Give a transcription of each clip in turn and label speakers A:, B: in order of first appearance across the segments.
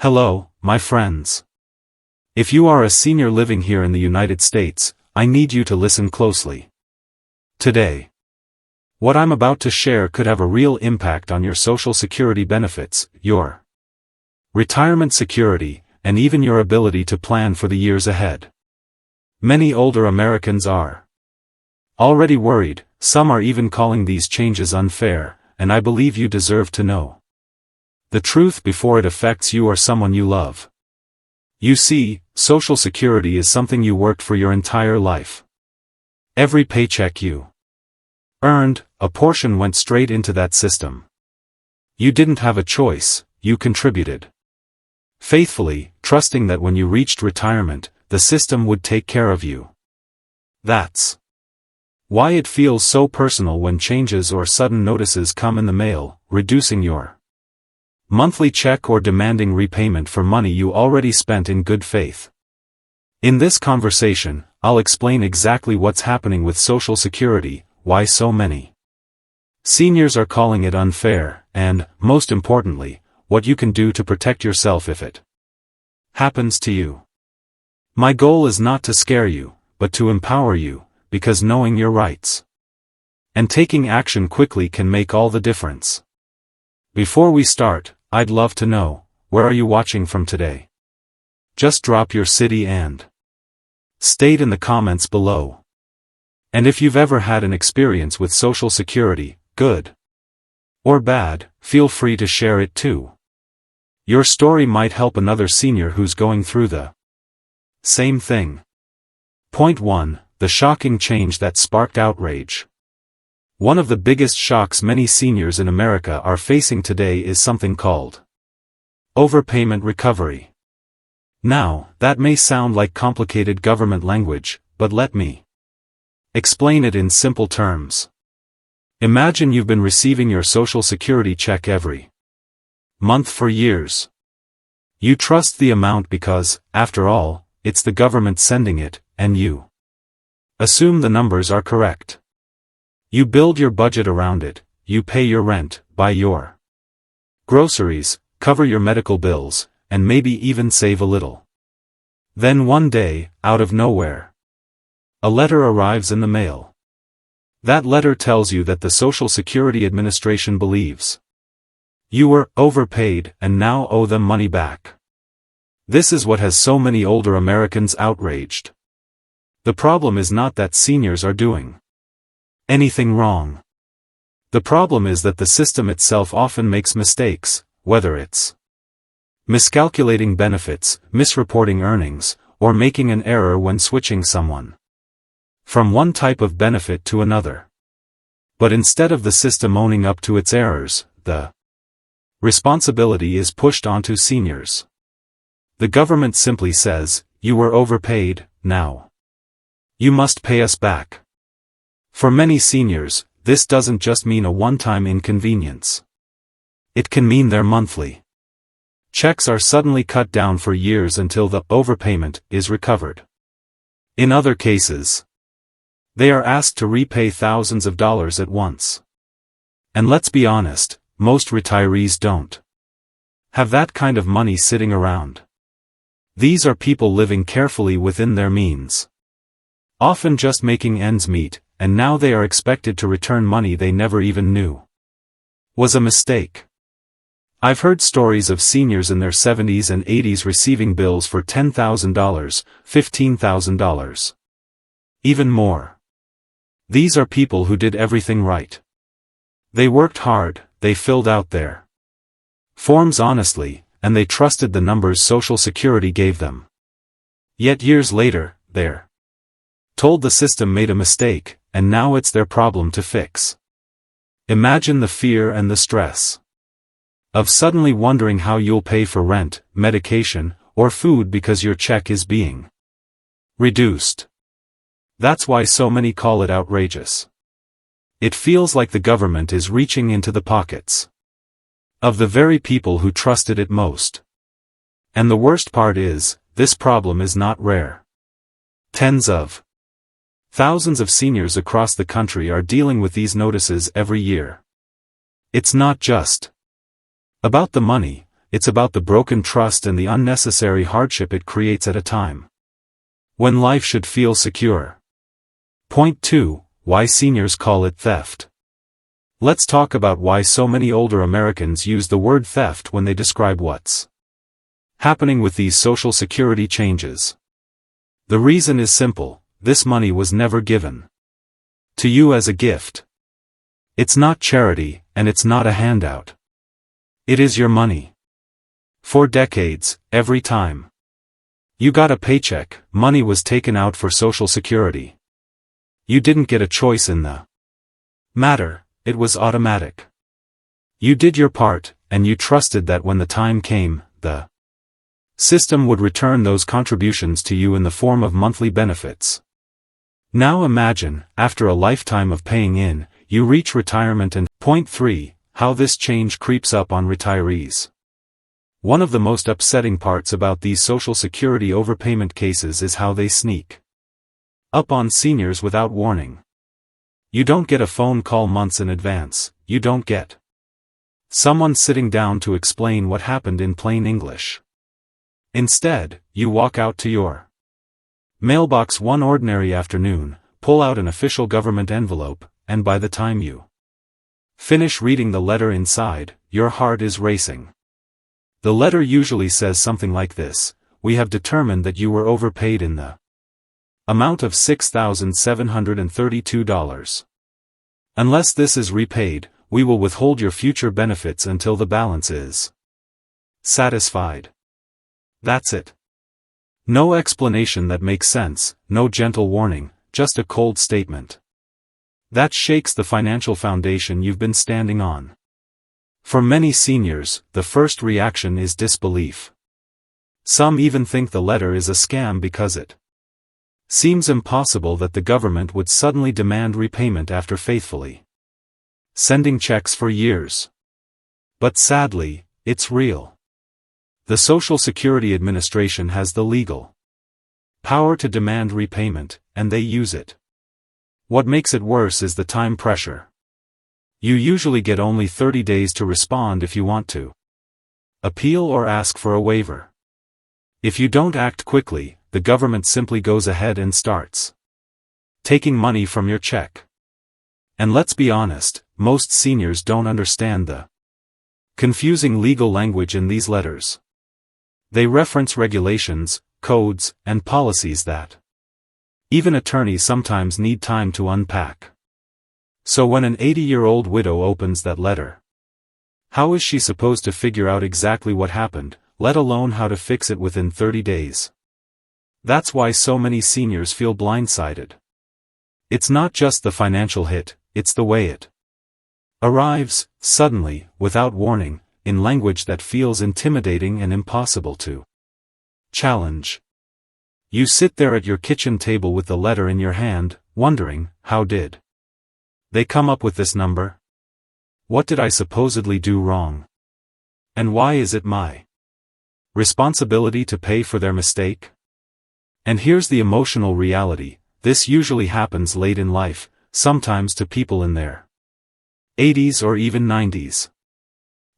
A: Hello, my friends. If you are a senior living here in the United States, I need you to listen closely. Today, what I'm about to share could have a real impact on your Social Security benefits, your retirement security, and even your ability to plan for the years ahead. Many older Americans are already worried, some are even calling these changes unfair, and I believe you deserve to know the truth before it affects you or someone you love. You see, Social Security is something you worked for your entire life. Every paycheck you earned, a portion went straight into that system. You didn't have a choice, you contributed faithfully, trusting that when you reached retirement, the system would take care of you. That's why it feels so personal when changes or sudden notices come in the mail, reducing your monthly check or demanding repayment for money you already spent in good faith. In this conversation, I'll explain exactly what's happening with Social Security, why so many seniors are calling it unfair, and, most importantly, what you can do to protect yourself if it happens to you. My goal is not to scare you, but to empower you, because knowing your rights and taking action quickly can make all the difference. Before we start, I'd love to know, where are you watching from today? Just drop your city and state in the comments below. And if you've ever had an experience with Social Security, good or bad, feel free to share it too. Your story might help another senior who's going through the same thing. Point 1. The shocking change that sparked outrage. One of the biggest shocks many seniors in America are facing today is something called overpayment recovery. Now, that may sound like complicated government language, but let me explain it in simple terms. Imagine you've been receiving your Social Security check every month for years. You trust the amount because, after all, it's the government sending it, and you assume the numbers are correct. You build your budget around it, you pay your rent, buy your groceries, cover your medical bills, and maybe even save a little. Then one day, out of nowhere, a letter arrives in the mail. That letter tells you that the Social Security Administration believes you were overpaid and now owe them money back. This is what has so many older Americans outraged. The problem is not that seniors are doing anything wrong. The problem is that the system itself often makes mistakes, whether it's miscalculating benefits, misreporting earnings, or making an error when switching someone from one type of benefit to another. But instead of the system owning up to its errors, the responsibility is pushed onto seniors. The government simply says, "You were overpaid, now you must pay us back." For many seniors, this doesn't just mean a one-time inconvenience. It can mean their monthly checks are suddenly cut down for years until the overpayment is recovered. In other cases, they are asked to repay thousands of dollars at once. And let's be honest, most retirees don't have that kind of money sitting around. These are people living carefully within their means, often just making ends meet, and now they are expected to return money they never even knew was a mistake. I've heard stories of seniors in their 70s and 80s receiving bills for $10,000, $15,000. Even more. These are people who did everything right. They worked hard, they filled out their forms honestly, and they trusted the numbers Social Security gave them. Yet years later, they're told the system made a mistake, and now it's their problem to fix. Imagine the fear and the stress of suddenly wondering how you'll pay for rent, medication, or food because your check is being reduced. That's why so many call it outrageous. It feels like the government is reaching into the pockets of the very people who trusted it most. And the worst part is, this problem is not rare. Tens of thousands of seniors across the country are dealing with these notices every year. It's not just about the money, it's about the broken trust and the unnecessary hardship it creates at a time when life should feel secure. Point 2. Why seniors call it theft. Let's talk about why so many older Americans use the word theft when they describe what's happening with these Social Security changes. The reason is simple: this money was never given to you as a gift. It's not charity, and it's not a handout. It is your money. For decades, every time you got a paycheck, money was taken out for Social Security. You didn't get a choice in the matter, it was automatic. You did your part, and you trusted that when the time came, the system would return those contributions to you in the form of monthly benefits. Now imagine, after a lifetime of paying in, you reach retirement and... Point 3. How this change creeps up on retirees. One of the most upsetting parts about these Social Security overpayment cases is how they sneak up on seniors without warning. You don't get a phone call months in advance, you don't get someone sitting down to explain what happened in plain English. Instead, you walk out to your mailbox one ordinary afternoon, pull out an official government envelope, and by the time you finish reading the letter inside, your heart is racing. The letter usually says something like this: "We have determined that you were overpaid in the amount of $6,732. Unless this is repaid, we will withhold your future benefits until the balance is satisfied." That's it. No explanation that makes sense, no gentle warning, just a cold statement that shakes the financial foundation you've been standing on. For many seniors, the first reaction is disbelief. Some even think the letter is a scam because it seems impossible that the government would suddenly demand repayment after faithfully sending checks for years. But sadly, it's real. The Social Security Administration has the legal power to demand repayment, and they use it. What makes it worse is the time pressure. You usually get only 30 days to respond if you want to appeal or ask for a waiver. If you don't act quickly, the government simply goes ahead and starts taking money from your check. And let's be honest, most seniors don't understand the confusing legal language in these letters. They reference regulations, codes, and policies that even attorneys sometimes need time to unpack. So when an 80-year-old widow opens that letter, how is she supposed to figure out exactly what happened, let alone how to fix it within 30 days? That's why so many seniors feel blindsided. It's not just the financial hit, it's the way it arrives, suddenly, without warning, in language that feels intimidating and impossible to challenge. You sit there at your kitchen table with the letter in your hand, wondering, how did they come up with this number? What did I supposedly do wrong? And why is it my responsibility to pay for their mistake? And here's the emotional reality: this usually happens late in life, sometimes to people in their 80s or even 90s.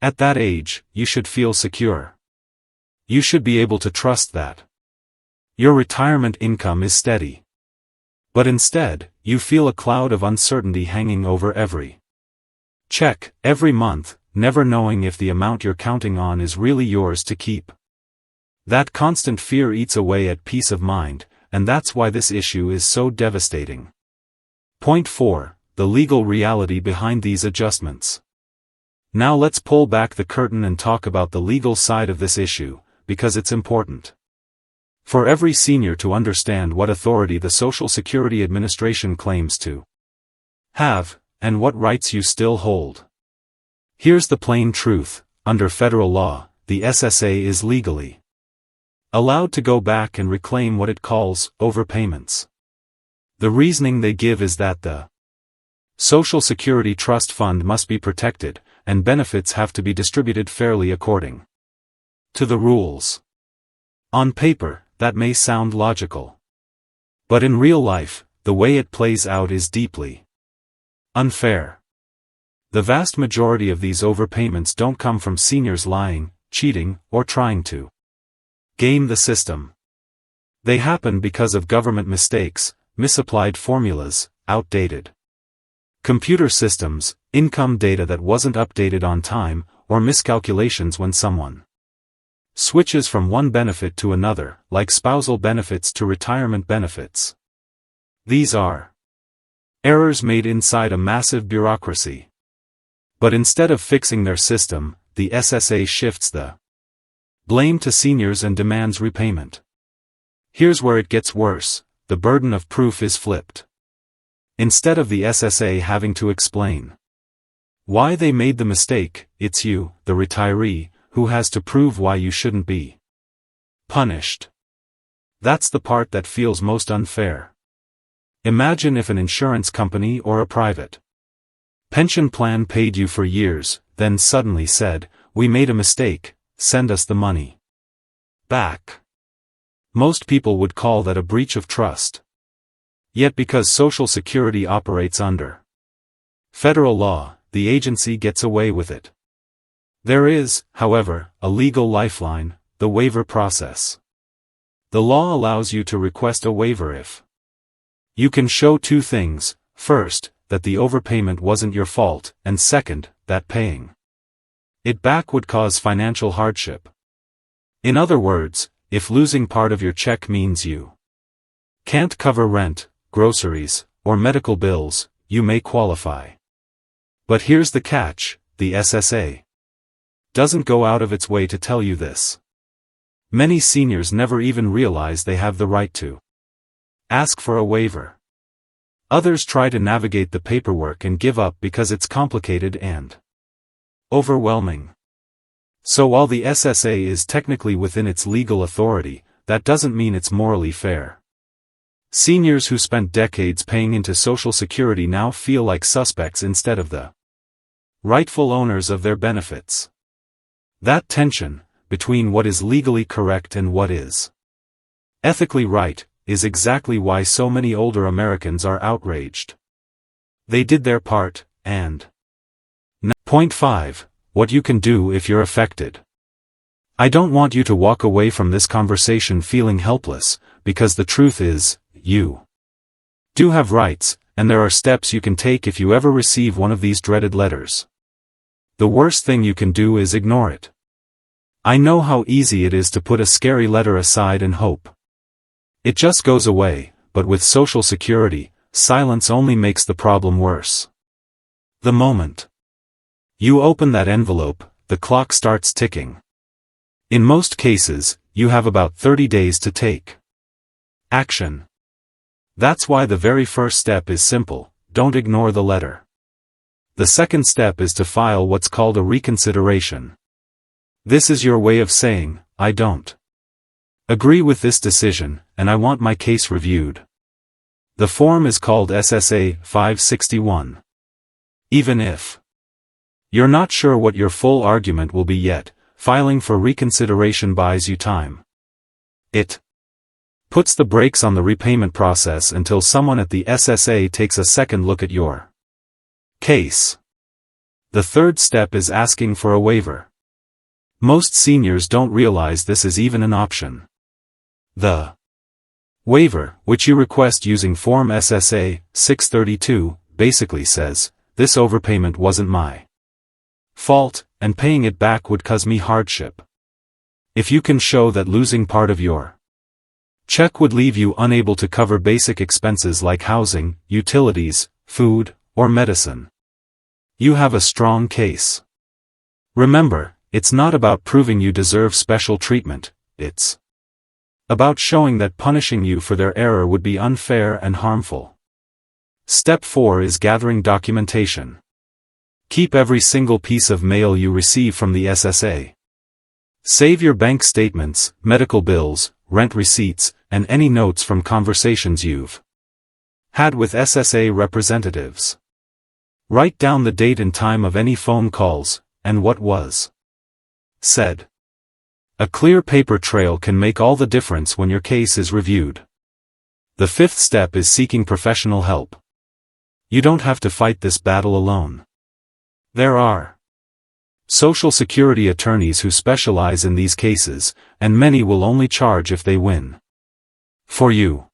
A: At that age, you should feel secure. You should be able to trust that your retirement income is steady. But instead, you feel a cloud of uncertainty hanging over every check, every month, never knowing if the amount you're counting on is really yours to keep. That constant fear eats away at peace of mind, and that's why this issue is so devastating. Point 4. The legal reality behind these adjustments. Now let's pull back the curtain and talk about the legal side of this issue, because it's important for every senior to understand what authority the Social Security Administration claims to have, and what rights you still hold. Here's the plain truth: under federal law, the SSA is legally allowed to go back and reclaim what it calls overpayments. The reasoning they give is that the Social Security Trust Fund must be protected, and benefits have to be distributed fairly according to the rules. On paper, that may sound logical. But in real life, the way it plays out is deeply unfair. The vast majority of these overpayments don't come from seniors lying, cheating, or trying to game the system. They happen because of government mistakes, misapplied formulas, outdated computer systems, income data that wasn't updated on time, or miscalculations when someone switches from one benefit to another, like spousal benefits to retirement benefits. These are errors made inside a massive bureaucracy. But instead of fixing their system, the SSA shifts the blame to seniors and demands repayment. Here's where it gets worse: the burden of proof is flipped. Instead of the SSA having to explain why they made the mistake, it's you, the retiree, who has to prove why you shouldn't be punished. That's the part that feels most unfair. Imagine if an insurance company or a private pension plan paid you for years, then suddenly said, "We made a mistake, send us the money back." Most people would call that a breach of trust. Yet because Social Security operates under federal law, the agency gets away with it. There is, however, a legal lifeline: the waiver process. The law allows you to request a waiver if you can show two things: first, that the overpayment wasn't your fault, and second, that paying it back would cause financial hardship. In other words, if losing part of your check means you can't cover rent, groceries, or medical bills, you may qualify. But here's the catch: the SSA doesn't go out of its way to tell you this. Many seniors never even realize they have the right to ask for a waiver. Others try to navigate the paperwork and give up because it's complicated and overwhelming. So while the SSA is technically within its legal authority, that doesn't mean it's morally fair. Seniors who spent decades paying into Social Security now feel like suspects instead of the rightful owners of their benefits. That tension, between what is legally correct and what is ethically right, is exactly why so many older Americans are outraged. They did their part, and Point 5. What you can do if you're affected. I don't want you to walk away from this conversation feeling helpless, because the truth is, you do have rights, and there are steps you can take if you ever receive one of these dreaded letters. The worst thing you can do is ignore it. I know how easy it is to put a scary letter aside and hope it just goes away, but with Social Security, silence only makes the problem worse. The moment you open that envelope, the clock starts ticking. In most cases, you have about 30 days to take action. That's why the very first step is simple: don't ignore the letter. The second step is to file what's called a reconsideration. This is your way of saying, "I don't agree with this decision, and I want my case reviewed." The form is called SSA 561. Even if you're not sure what your full argument will be yet, filing for reconsideration buys you time. It puts the brakes on the repayment process until someone at the SSA takes a second look at your case. The third step is asking for a waiver. Most seniors don't realize this is even an option. The waiver, which you request using Form SSA 632, basically says, "This overpayment wasn't my fault, and paying it back would cause me hardship." If you can show that losing part of your check would leave you unable to cover basic expenses like housing, utilities, food, or medicine, you have a strong case. Remember, it's not about proving you deserve special treatment, it's about showing that punishing you for their error would be unfair and harmful. Step 4 is gathering documentation. Keep every single piece of mail you receive from the SSA. Save your bank statements, medical bills, rent receipts, and any notes from conversations you've had with SSA representatives. Write down the date and time of any phone calls, and what was said. A clear paper trail can make all the difference when your case is reviewed. The fifth step is seeking professional help. You don't have to fight this battle alone. There are Social Security attorneys who specialize in these cases, and many will only charge if they win. For you.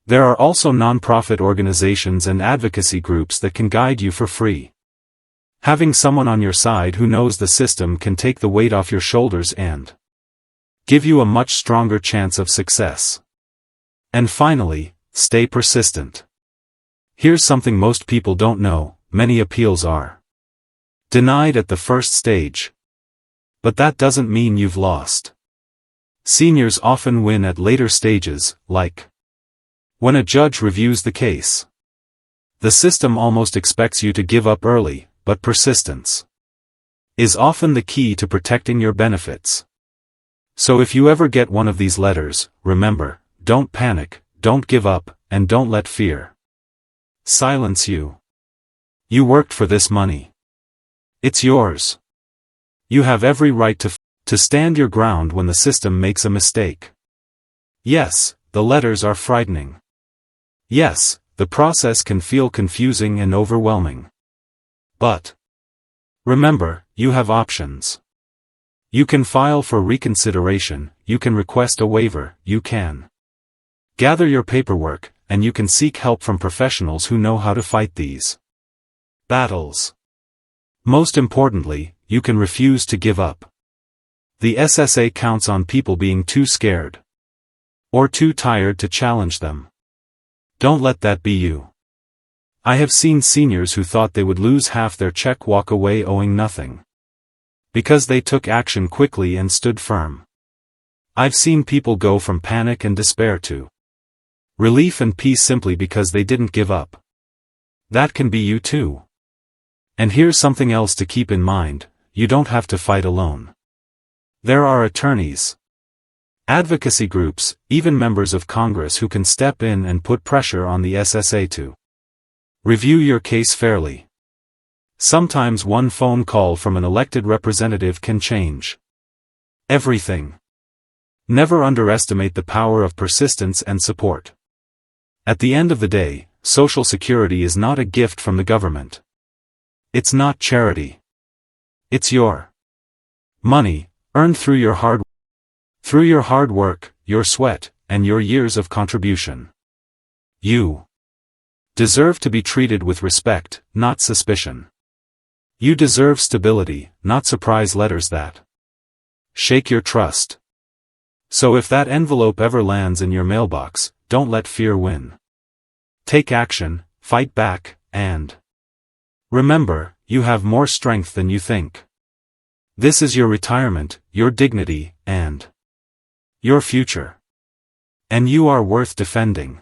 A: There are also non-profit organizations and advocacy groups that can guide you for free. Having someone on your side who knows the system can take the weight off your shoulders and give you a much stronger chance of success. And finally, stay persistent. Here's something most people don't know: many appeals are denied at the first stage. But that doesn't mean you've lost. Seniors often win at later stages, like when a judge reviews the case. The system almost expects you to give up early, but persistence is often the key to protecting your benefits. So if you ever get one of these letters, remember, don't panic, don't give up, and don't let fear silence you. You worked for this money. It's yours. You have every right to stand your ground when the system makes a mistake. Yes, the letters are frightening. Yes, the process can feel confusing and overwhelming. But remember, you have options. You can file for reconsideration, you can request a waiver, you can gather your paperwork, and you can seek help from professionals who know how to fight these battles. Most importantly, you can refuse to give up. The SSA counts on people being too scared or too tired to challenge them. Don't let that be you. I have seen seniors who thought they would lose half their check walk away owing nothing because they took action quickly and stood firm. I've seen people go from panic and despair to relief and peace simply because they didn't give up. That can be you too. And here's something else to keep in mind: you don't have to fight alone. There are attorneys, advocacy groups, even members of Congress who can step in and put pressure on the SSA to review your case fairly. Sometimes one phone call from an elected representative can change everything. Never underestimate the power of persistence and support. At the end of the day, Social Security is not a gift from the government. It's not charity. It's your money, earned through your hard work, your sweat, and your years of contribution. You deserve to be treated with respect, not suspicion. You deserve stability, not surprise letters that shake your trust. So if that envelope ever lands in your mailbox, don't let fear win. Take action, fight back, and remember, you have more strength than you think. This is your retirement, your dignity, and your future. And you are worth defending.